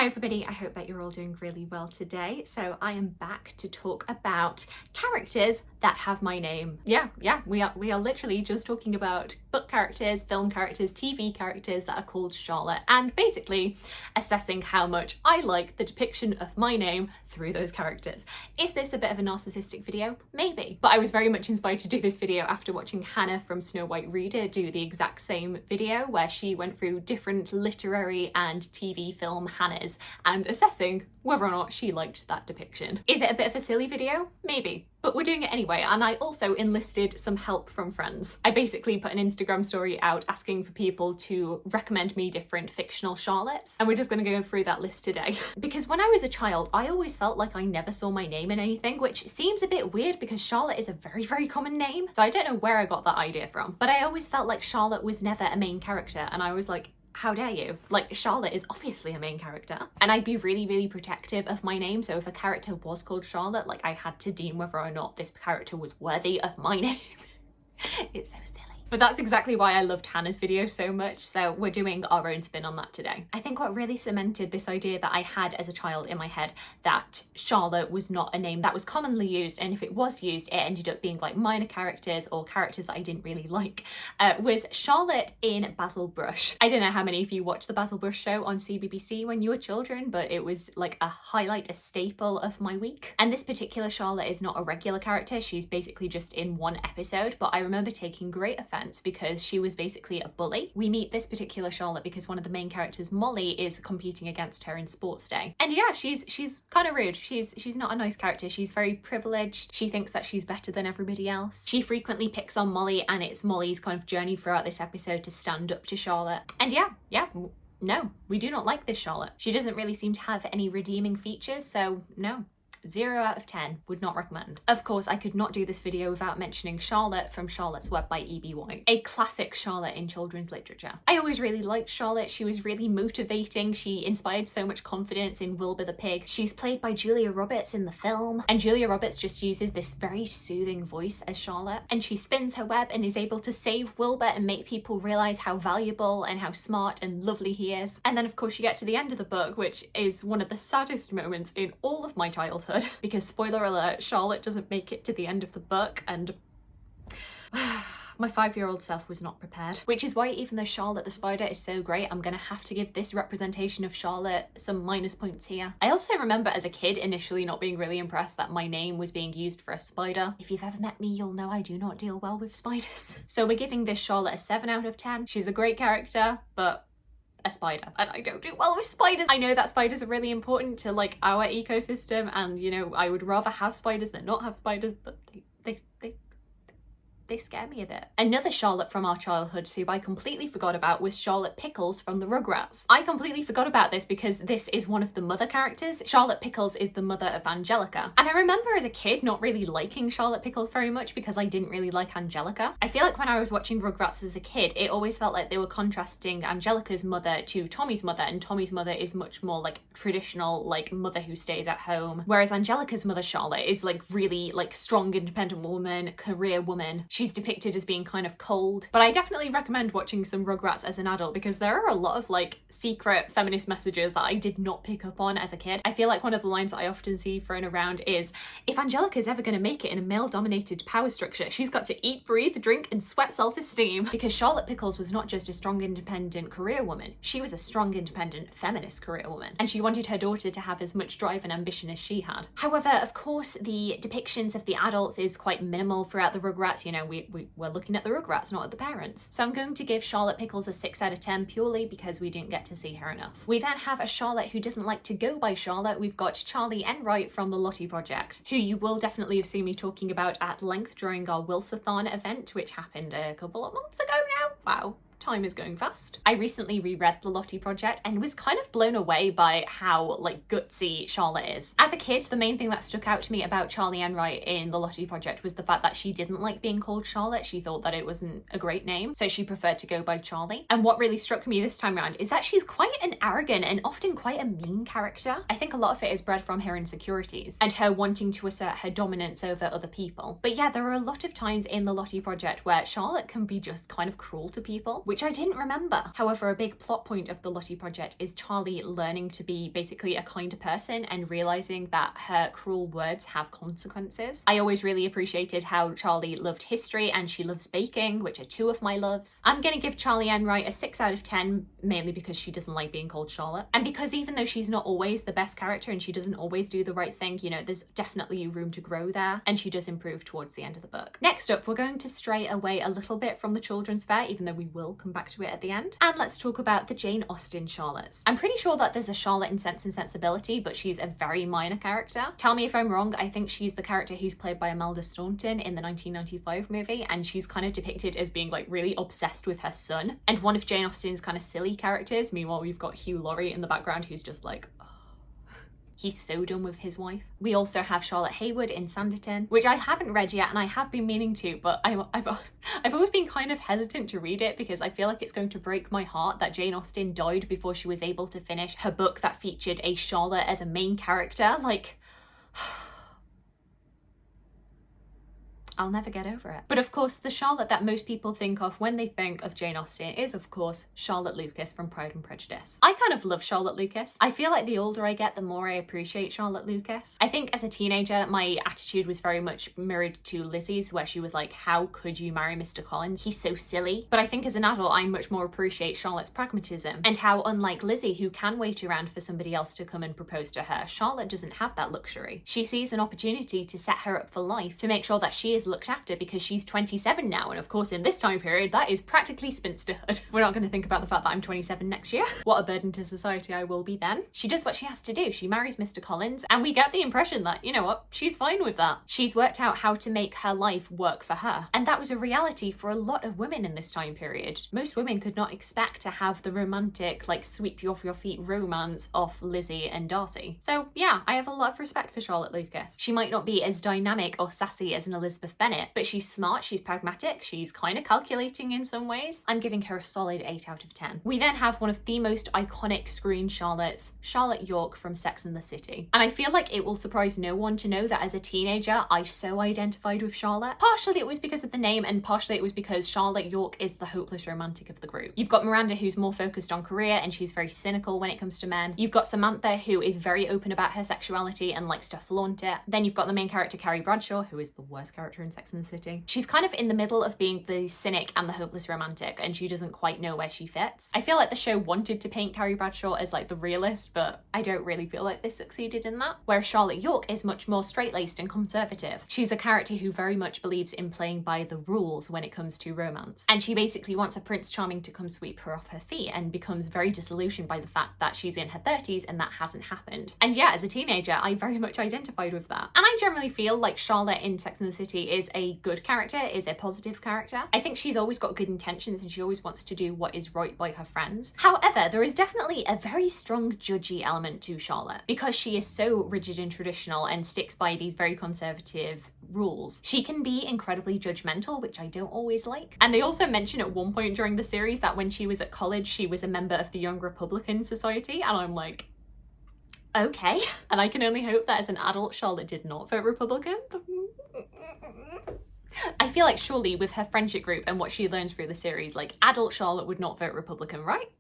everybody, I hope that you're all doing really well today. So I am back to talk about characters that have my name. Yeah, we are literally just talking about book characters, film characters, TV characters that are called Charlotte, and basically assessing how much I like the depiction of my name through those characters. Is this a bit of a narcissistic video? Maybe, but I was very much inspired to do this video after watching Hannah from Snow White Reader do the exact same video where she went through different literary and TV film Hannahs and assessing whether or not she liked that depiction. Is it a bit of a silly video? Maybe. But we're doing it anyway, and I also enlisted some help from friends. I basically put an Instagram story out asking for people to recommend me different fictional Charlottes, and we're just going to go through that list today. Because when I was a child, I always felt like I never saw my name in anything, which seems a bit weird because Charlotte is a very, very common name. So I don't know where I got that idea from, but I always felt like Charlotte was never a main character, and I was like, how dare you? Like, Charlotte is obviously a main character. And I'd be really, really protective of my name. So if a character was called Charlotte, like, I had to deem whether or not this character was worthy of my name. It's so silly. But that's exactly why I loved Hannah's video so much, so we're doing our own spin on that today. I think what really cemented this idea that I had as a child in my head that Charlotte was not a name that was commonly used, and if it was used, it ended up being like minor characters or characters that I didn't really like, was Charlotte in Basil Brush. I don't know how many of you watched the Basil Brush show on CBBC when you were children, but it was like a highlight, a staple of my week. And this particular Charlotte is not a regular character, she's basically just in one episode, but I remember taking great offense because she was basically a bully. We meet this particular Charlotte because one of the main characters, Molly, is competing against her in Sports Day. And yeah, she's kind of rude. She's not a nice character. She's very privileged. She thinks that she's better than everybody else. She frequently picks on Molly, and it's Molly's kind of journey throughout this episode to stand up to Charlotte. And no, we do not like this Charlotte. She doesn't really seem to have any redeeming features, so no. 0 out of 10, would not recommend. Of course, I could not do this video without mentioning Charlotte from Charlotte's Web by E.B. White, a classic Charlotte in children's literature. I always really liked Charlotte. She was really motivating. She inspired so much confidence in Wilbur the Pig. She's played by Julia Roberts in the film, and Julia Roberts just uses this very soothing voice as Charlotte, and she spins her web and is able to save Wilbur and make people realize how valuable and how smart and lovely he is. And then of course you get to the end of the book, which is one of the saddest moments in all of my childhood. Because spoiler alert, Charlotte doesn't make it to the end of the book, and my 5-year-old self was not prepared. Which is why, even though Charlotte the Spider is so great, I'm gonna have to give this representation of Charlotte some minus points here. I also remember as a kid initially not being really impressed that my name was being used for a spider. If you've ever met me, you'll know I do not deal well with spiders. So we're giving this Charlotte a 7 out of 10. She's a great character, but a spider, and I don't do well with spiders. I know that spiders are really important to like our ecosystem, and you know, I would rather have spiders than not have spiders, but they scare me a bit. Another Charlotte from our childhood who I completely forgot about was Charlotte Pickles from the Rugrats. I completely forgot about this because this is one of the mother characters. Charlotte Pickles is the mother of Angelica. And I remember as a kid not really liking Charlotte Pickles very much because I didn't really like Angelica. I feel like when I was watching Rugrats as a kid, it always felt like they were contrasting Angelica's mother to Tommy's mother, and Tommy's mother is much more like traditional, like mother who stays at home. Whereas Angelica's mother, Charlotte, is like really like strong, independent woman, career woman. She's depicted as being kind of cold, but I definitely recommend watching some Rugrats as an adult because there are a lot of like secret feminist messages that I did not pick up on as a kid. I feel like one of the lines that I often see thrown around is, if Angelica's ever going to make it in a male-dominated power structure, she's got to eat, breathe, drink, and sweat self-esteem. Because Charlotte Pickles was not just a strong, independent career woman, she was a strong, independent feminist career woman, and she wanted her daughter to have as much drive and ambition as she had. However, of course, the depictions of the adults is quite minimal throughout the Rugrats. You know, we're looking at the Rugrats, not at the parents. So I'm going to give Charlotte Pickles a 6 out of 10 purely because we didn't get to see her enough. We then have a Charlotte who doesn't like to go by Charlotte. We've got Charlie Enright from the Lottie Project, who you will definitely have seen me talking about at length during our Wilsathon event, which happened a couple of months ago now. Wow. Time is going fast. I recently reread The Lottie Project and was kind of blown away by how like gutsy Charlotte is. As a kid, the main thing that stuck out to me about Charlie Enright in The Lottie Project was the fact that she didn't like being called Charlotte. She thought that it wasn't a great name, so she preferred to go by Charlie. And what really struck me this time around is that she's quite an arrogant and often quite a mean character. I think a lot of it is bred from her insecurities and her wanting to assert her dominance over other people. But yeah, there are a lot of times in The Lottie Project where Charlotte can be just kind of cruel to people. which I didn't remember. However, a big plot point of the Lottie Project is Charlie learning to be basically a kinder person and realizing that her cruel words have consequences. I always really appreciated how Charlie loved history and she loves baking, which are two of my loves. I'm gonna give Charlie Enright a 6 out of 10, mainly because she doesn't like being called Charlotte. And because even though she's not always the best character and she doesn't always do the right thing, you know, there's definitely room to grow there, and she does improve towards the end of the book. Next up, we're going to stray away a little bit from the children's fare, even though we will come back to it at the end. And let's talk about the Jane Austen Charlottes. I'm pretty sure that there's a Charlotte in Sense and Sensibility, but she's a very minor character. Tell me if I'm wrong, I think she's the character who's played by Imelda Staunton in the 1995 movie, and she's kind of depicted as being like really obsessed with her son, and one of Jane Austen's kind of silly characters. Meanwhile, we've got Hugh Laurie in the background who's just like, oh, he's so done with his wife. We also have Charlotte Haywood in Sanditon, which I haven't read yet and I have been meaning to, but I've always been kind of hesitant to read it because I feel like it's going to break my heart that Jane Austen died before she was able to finish her book that featured a Charlotte as a main character. Like, I'll never get over it. But of course, the Charlotte that most people think of when they think of Jane Austen is, of course, Charlotte Lucas from Pride and Prejudice. I kind of love Charlotte Lucas. I feel like the older I get, the more I appreciate Charlotte Lucas. I think as a teenager, my attitude was very much mirrored to Lizzie's, where she was like, how could you marry Mr. Collins? He's so silly. But I think as an adult, I much more appreciate Charlotte's pragmatism and how, unlike Lizzie, who can wait around for somebody else to come and propose to her, Charlotte doesn't have that luxury. She sees an opportunity to set her up for life, to make sure that she is looked after, because she's 27 now, and of course in this time period that is practically spinsterhood. We're not going to think about the fact that I'm 27 next year. What a burden to society I will be then. She does what she has to do. She marries Mr. Collins, and we get the impression that, you know what, she's fine with that. She's worked out how to make her life work for her, and that was a reality for a lot of women in this time period. Most women could not expect to have the romantic, like, sweep you off your feet romance of Lizzie and Darcy. So yeah, I have a lot of respect for Charlotte Lucas. She might not be as dynamic or sassy as an Elizabeth Bennet, but she's smart, she's pragmatic, she's kind of calculating in some ways. I'm giving her a solid 8 out of 10. We then have one of the most iconic screen Charlottes, Charlotte York from Sex and the City. And I feel like it will surprise no one to know that as a teenager, I so identified with Charlotte. Partially it was because of the name, and partially it was because Charlotte York is the hopeless romantic of the group. You've got Miranda, who's more focused on career and she's very cynical when it comes to men. You've got Samantha, who is very open about her sexuality and likes to flaunt it. Then you've got the main character, Carrie Bradshaw, who is the worst character in Sex and the City. She's kind of in the middle of being the cynic and the hopeless romantic, and she doesn't quite know where she fits. I feel like the show wanted to paint Carrie Bradshaw as like the realist, but I don't really feel like they succeeded in that. Whereas Charlotte York is much more straight-laced and conservative. She's a character who very much believes in playing by the rules when it comes to romance. And she basically wants a Prince Charming to come sweep her off her feet, and becomes very disillusioned by the fact that she's in her 30s and that hasn't happened. And yeah, as a teenager, I very much identified with that. And I generally feel like Charlotte in Sex and the City is a good character, is a positive character. I think she's always got good intentions and she always wants to do what is right by her friends. However, there is definitely a very strong judgy element to Charlotte because she is so rigid and traditional and sticks by these very conservative rules. She can be incredibly judgmental, which I don't always like. And they also mention at one point during the series that when she was at college, she was a member of the Young Republican Society, and I'm like, okay. And I can only hope that as an adult, Charlotte did not vote Republican. I feel like surely with her friendship group and what she learns through the series, like, adult Charlotte would not vote Republican, right?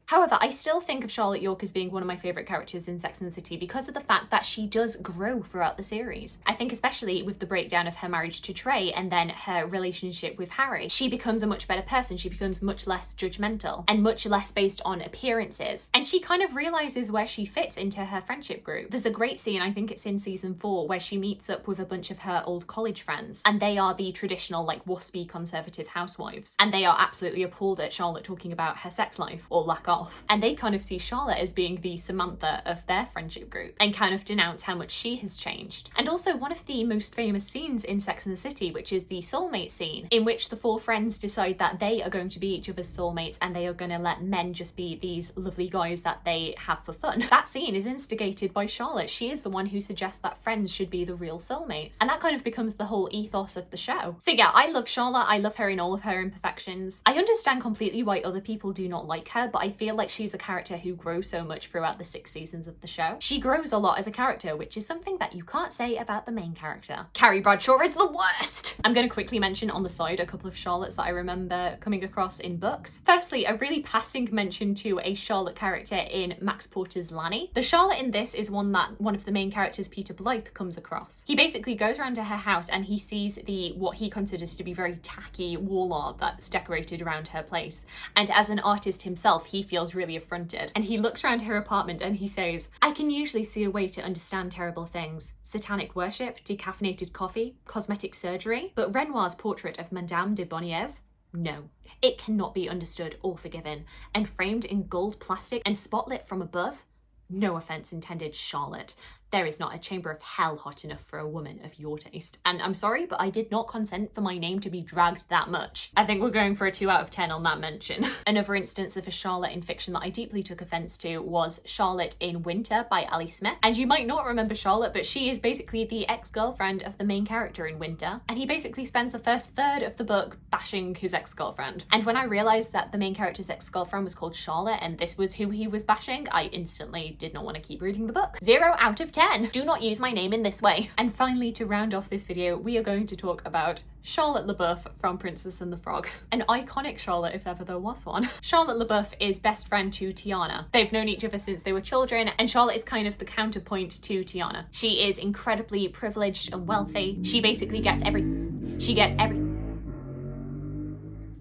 However, I still think of Charlotte York as being one of my favourite characters in Sex and the City because of the fact that she does grow throughout the series. I think especially with the breakdown of her marriage to Trey and then her relationship with Harry, she becomes a much better person. She becomes much less judgmental and much less based on appearances. And she kind of realises where she fits into her friendship group. There's a great scene, I think it's in season 4, where she meets up with a bunch of her old college friends, and they are the traditional, like, waspy conservative housewives. And they are absolutely appalled at Charlotte talking about her sex life, or lack of. And they kind of see Charlotte as being the Samantha of their friendship group and kind of denounce how much she has changed. And also one of the most famous scenes in Sex and the City, which is the soulmate scene, in which the 4 friends decide that they are going to be each other's soulmates and they are going to let men just be these lovely guys that they have for fun. That scene is instigated by Charlotte. She is the one who suggests that friends should be the real soulmates. And that kind of becomes the whole ethos of the show. So yeah, I love Charlotte. I love her in all of her imperfections. I understand completely why other people do not like like her, but I feel like she's a character who grows so much throughout the 6 seasons of the show. She grows a lot as a character, which is something that you can't say about the main character. Carrie Bradshaw is the worst! I'm going to quickly mention on the side a couple of Charlottes that I remember coming across in books. Firstly, a really passing mention to a Charlotte character in Max Porter's Lanny. The Charlotte in this is one that one of the main characters, Peter Blythe, comes across. He basically goes around to her house and he sees what he considers to be very tacky wall art that's decorated around her place. And as an artist himself, he feels really affronted. And he looks around her apartment and he says, "I can usually see a way to understand terrible things. Satanic worship, decaffeinated coffee, cosmetic surgery. But Renoir's portrait of Madame de Bonnieres? No. It cannot be understood or forgiven. And framed in gold plastic and spotlit from above? No offence intended, Charlotte. There is not a chamber of hell hot enough for a woman of your taste. And I'm sorry, but I did not consent for my name to be dragged that much." I think we're going for a 2 out of 10 on that mention. Another instance of a Charlotte in fiction that I deeply took offence to was Charlotte in Winter by Ali Smith. And you might not remember Charlotte, but she is basically the ex-girlfriend of the main character in Winter. And he basically spends the first third of the book bashing his ex-girlfriend. And when I realised that the main character's ex-girlfriend was called Charlotte and this was who he was bashing, I instantly did not want to keep reading the book. 0 out of 10. Do not use my name in this way. And finally, to round off this video, we are going to talk about Charlotte LaBeouf from Princess and the Frog. An iconic Charlotte if ever there was one. Charlotte LaBeouf is best friend to Tiana. They've known each other since they were children, and Charlotte is kind of the counterpoint to Tiana. She is incredibly privileged and wealthy. She basically gets everything.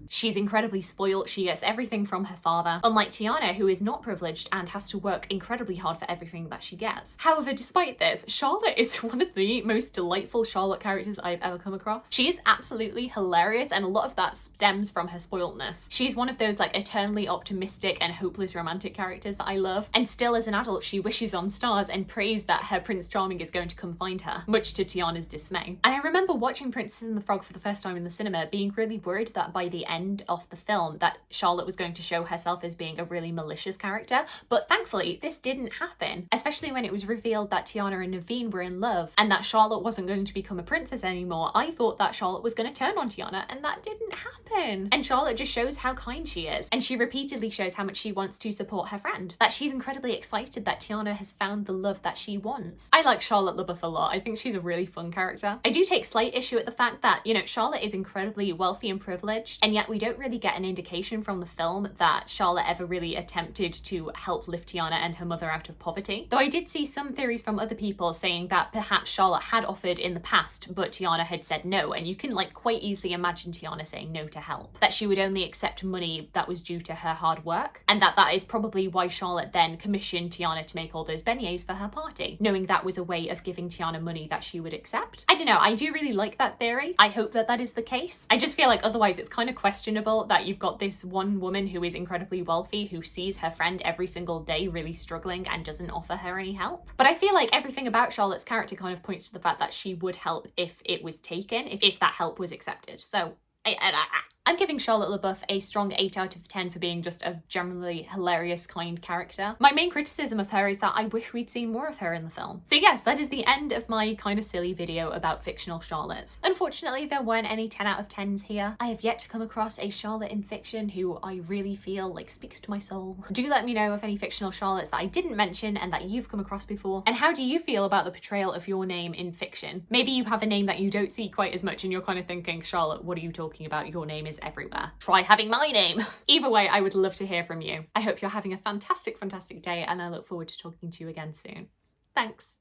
She's incredibly spoiled, she gets everything from her father, unlike Tiana, who is not privileged and has to work incredibly hard for everything that she gets. However, despite this, Charlotte is one of the most delightful Charlotte characters I've ever come across. She is absolutely hilarious, and a lot of that stems from her spoiledness. She's one of those like eternally optimistic and hopeless romantic characters that I love, and still as an adult she wishes on stars and prays that her Prince Charming is going to come find her, much to Tiana's dismay. And I remember watching Princess and the Frog for the first time in the cinema, being really worried that by the end of the film that Charlotte was going to show herself as being a really malicious character, but thankfully this didn't happen, especially when it was revealed that Tiana and Naveen were in love and that Charlotte wasn't going to become a princess anymore. I thought that Charlotte was going to turn on Tiana, and that didn't happen. And Charlotte just shows how kind she is, and she repeatedly shows how much she wants to support her friend, that she's incredibly excited that Tiana has found the love that she wants. I like Charlotte LaBeouf a lot. I think she's a really fun character. I do take slight issue at the fact that, you know, Charlotte is incredibly wealthy and privileged, and yet we don't really get an indication from the film that Charlotte ever really attempted to help lift Tiana and her mother out of poverty. Though I did see some theories from other people saying that perhaps Charlotte had offered in the past, but Tiana had said no, and you can like quite easily imagine Tiana saying no to help. That she would only accept money that was due to her hard work, and that is probably why Charlotte then commissioned Tiana to make all those beignets for her party, knowing that was a way of giving Tiana money that she would accept. I don't know, I do really like that theory. I hope that that is the case. I just feel like otherwise it's kind of questionable that you've got this one woman who is incredibly wealthy who sees her friend every single day really struggling and doesn't offer her any help. But I feel like everything about Charlotte's character kind of points to the fact that she would help if it was taken, if that help was accepted. So I'm giving Charlotte LaBeouf a strong 8 out of 10 for being just a generally hilarious, kind character. My main criticism of her is that I wish we'd seen more of her in the film. So yes, that is the end of my kind of silly video about fictional Charlottes. Unfortunately, there weren't any 10 out of 10s here. I have yet to come across a Charlotte in fiction who I really feel like speaks to my soul. Do let me know of any fictional Charlottes that I didn't mention and that you've come across before. And how do you feel about the portrayal of your name in fiction? Maybe you have a name that you don't see quite as much and you're kind of thinking, Charlotte, what are you talking about? Your name is everywhere. Try having my name. Either way, I would love to hear from you. I hope you're having a fantastic, fantastic day, and I look forward to talking to you again soon. Thanks.